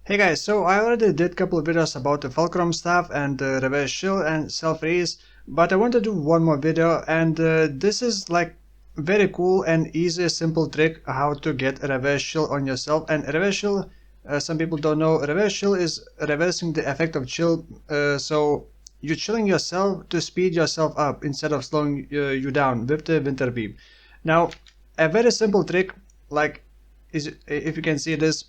Hey guys, so I already did a couple of videos about the Fulcrum stuff and the reverse shield and self-raise, but I want to do one more video, and this is like very cool and easy simple trick how to get a reverse shield on yourself. And reverse shield, some people don't know, reverse shield is reversing the effect of chill, so you're chilling yourself to speed yourself up instead of slowing you down with the Winterweave. Now a very simple trick, like, if you can see this,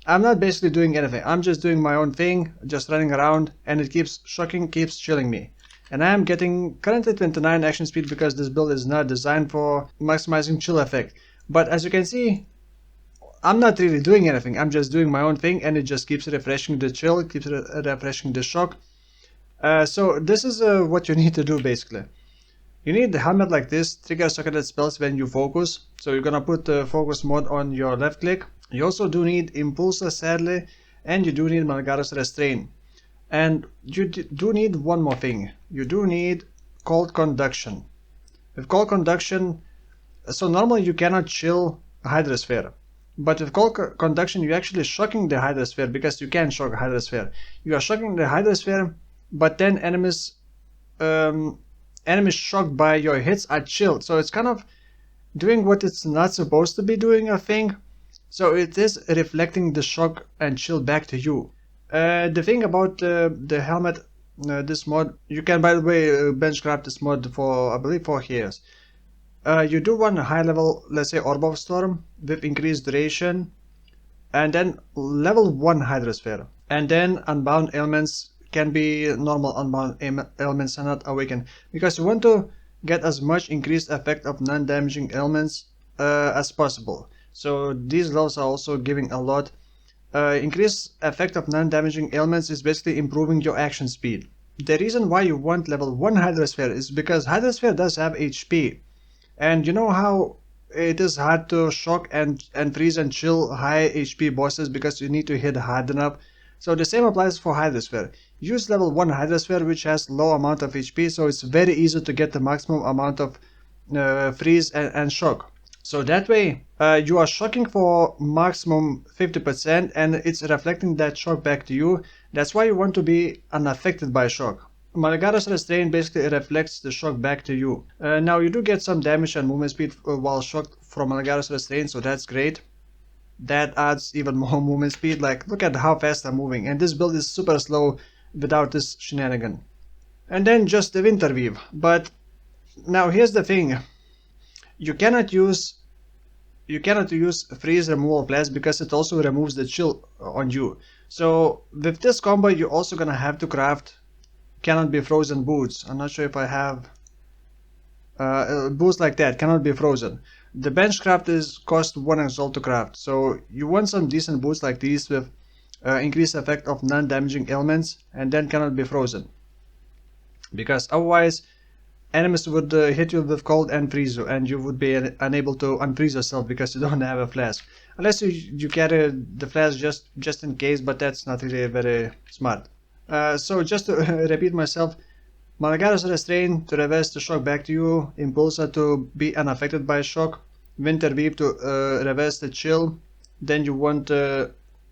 I'm not basically doing anything. I'm just doing my own thing, just running around, and it keeps shocking, keeps chilling me. And I am getting currently 29 action speed because this build is not designed for maximizing chill effect. But as you can see, I'm not really doing anything. I'm just doing my own thing, and it just keeps refreshing the chill, keeps refreshing the shock. So this is what you need to do basically. You need the helmet like this, trigger socketed spells when you focus. So you're gonna put the focus mode on your left click. You also do need Inpulsa sadly, and you do need Maligaro's Restrain. And you do need one more thing. You do need cold conduction. With cold conduction, so normally you cannot chill a Hydrosphere. But with cold conduction you're actually shocking the Hydrosphere, because you can shock a Hydrosphere. You are shocking the Hydrosphere, but then enemies shocked by your hits are chilled, so it's kind of doing what it's not supposed to be doing, I think. So it is reflecting the shock and chill back to you. The thing about the helmet, this mod, you can, by the way, benchcraft this mod for, I believe, 4 years. You do want a high level, let's say Orb of Storm with increased duration, and then level 1 Hydrosphere, and then unbound ailments can be normal unbound ailments and not awakened, because you want to get as much increased effect of non-damaging ailments as possible. So these levels are also giving a lot. Increased effect of non-damaging ailments is basically improving your action speed. The reason why you want level 1 Hydrosphere is because Hydrosphere does have HP, and you know how it is hard to shock and freeze and chill high HP bosses because you need to hit hard enough. So the same applies for Hydrosphere. Use level 1 Hydrosphere, which has low amount of HP, so it's very easy to get the maximum amount of freeze and shock. So that way you are shocking for maximum 50%, and it's reflecting that shock back to you. That's why you want to be unaffected by shock. Maligaro's Restrain basically reflects the shock back to you. Now you do get some damage and movement speed while shocked from Maligaro's Restrain, so that's great. That adds even more movement speed. Like, look at how fast I'm moving, and this build is super slow without this shenanigan. And then just the Winterweave. But now here's the thing. You cannot use freeze removal flash because it also removes the chill on you. So with this combo you're also gonna have to craft cannot be frozen boots. I'm not sure if I have boots like that, cannot be frozen. The bench craft is cost 1 Exile to craft, so you want some decent boots like these with increased effect of non-damaging ailments and then cannot be frozen, because otherwise enemies would hit you with cold and freeze you, and you would be unable to unfreeze yourself because you don't have a flash, unless you carry the flash just in case, but that's not really very smart. So just to repeat myself, Maligaro's Restrain to reverse the shock back to you, Inpulsa to be unaffected by shock, Winterweave to reverse the chill. Then you want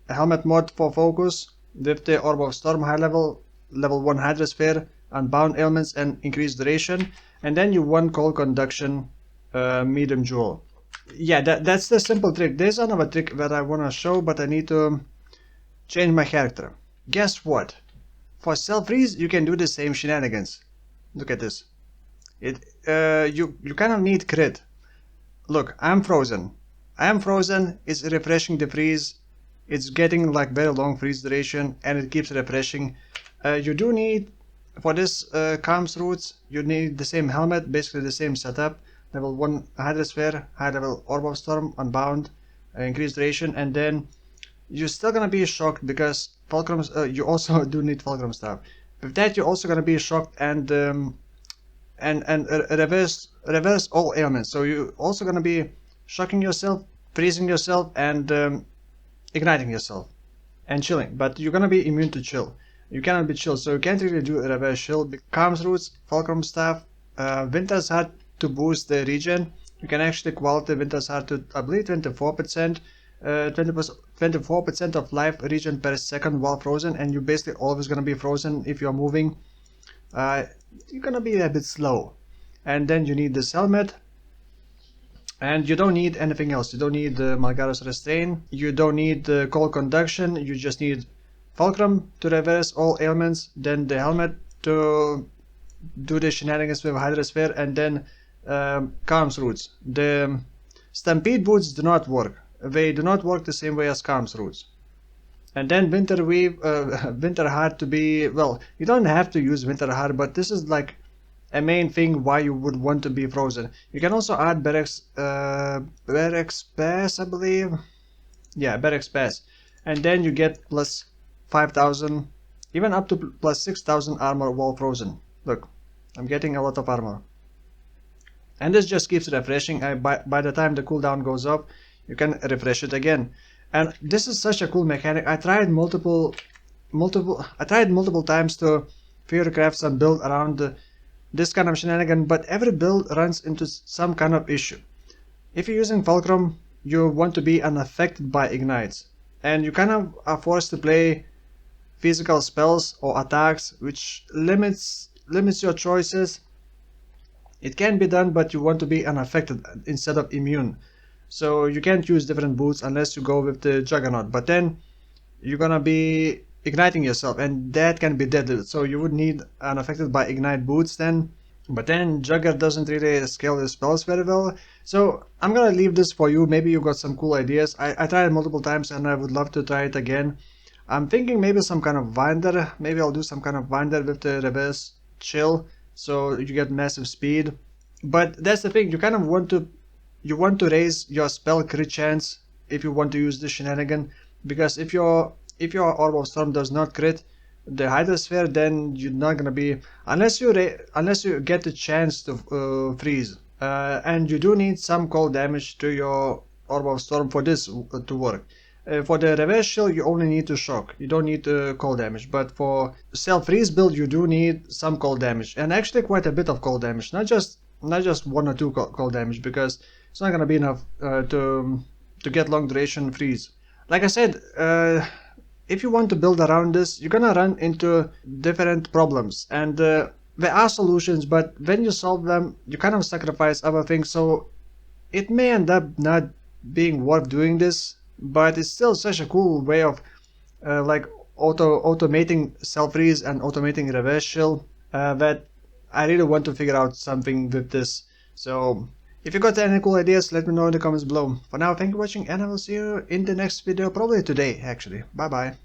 helmet mod for focus with the Orb of Storm high level 1 Hydrosphere, unbound ailments and increased duration, and then you want cold conduction medium jewel. Yeah, that's the simple trick. There's another trick that I want to show, but I need to change my character. Guess what? For self-freeze you can do the same shenanigans. Look at this. You kind of need crit. Look, I'm frozen. It's refreshing the freeze. It's getting like very long freeze duration, and it keeps refreshing. You do need, for this Kaom's roots, you need the same helmet, basically the same setup. Level 1 Hydrosphere, high level Orb of Storm, unbound, increased duration, and then you're still gonna be shocked because Fulcrum, you also do need Fulcrum stuff. With that you're also gonna be shocked and reverse all ailments. So you're also gonna be shocking yourself, freezing yourself, and igniting yourself, and chilling. But you're gonna be immune to chill. You cannot be chilled, so you can't really do a reverse chill. Kaom's roots, Fulcrum staff, Winter's Heart to boost the regen. You can actually quality Winter's Heart to, I believe, 24%, 20% 24% of life regen per second while frozen, and you're basically always gonna be frozen if you're moving. You're gonna be a bit slow. And then you need this helmet. And you don't need anything else. You don't need the Maligaro's Restrain. You don't need the cold conduction. You just need Fulcrum to reverse all ailments. Then the helmet to do the shenanigans with Hydrosphere. And then Kaom's roots. The Stampede boots do not work. They do not work the same way as Kaom's roots. And then Winterweave, Winter Heart to be... Well, you don't have to use Winter Heart, but this is like a main thing why you would want to be frozen. You can also add Barracks Pass, I believe. Yeah, Barracks Pass. And then you get plus 5,000, even up to plus 6,000 armor while frozen. Look, I'm getting a lot of armor. And this just keeps refreshing. By the time the cooldown goes up, you can refresh it again. And this is such a cool mechanic. I tried multiple times to figure craft some build around this kind of shenanigan, but every build runs into some kind of issue. If you're using Fulcrum, you want to be unaffected by ignites, and you kind of are forced to play physical spells or attacks, which limits your choices. It can be done, but you want to be unaffected instead of immune. So you can't use different boots unless you go with the Juggernaut, but then you're gonna be igniting yourself, and that can be deadly. So you would need unaffected by ignite boots then. But then Jugger doesn't really scale the spells very well. So I'm gonna leave this for you. Maybe you got some cool ideas. I tried it multiple times and I would love to try it again. I'm thinking maybe some kind of winder. Maybe I'll do some kind of winder with the reverse chill, so you get massive speed. But that's the thing, you kind of want to raise your spell crit chance if you want to use this shenanigan, because if your Orb of Storm does not crit the Hydrosphere, then you're not gonna be, unless you get the chance to freeze, and you do need some cold damage to your Orb of Storm for this to work. For the reverse shield you only need to shock, you don't need cold damage, but for self-freeze build you do need some cold damage, and actually quite a bit of cold damage, not just 1 or 2 cold damage, because it's not gonna be enough to get long duration freeze. Like I said, if you want to build around this, you're gonna run into different problems, and there are solutions, but when you solve them you kind of sacrifice other things, so it may end up not being worth doing this, but it's still such a cool way of like automating self-freeze and automating reverse shield, that I really want to figure out something with this. So if you got any cool ideas, let me know in the comments below. For now, thank you for watching, and I will see you in the next video, probably today actually. Bye bye.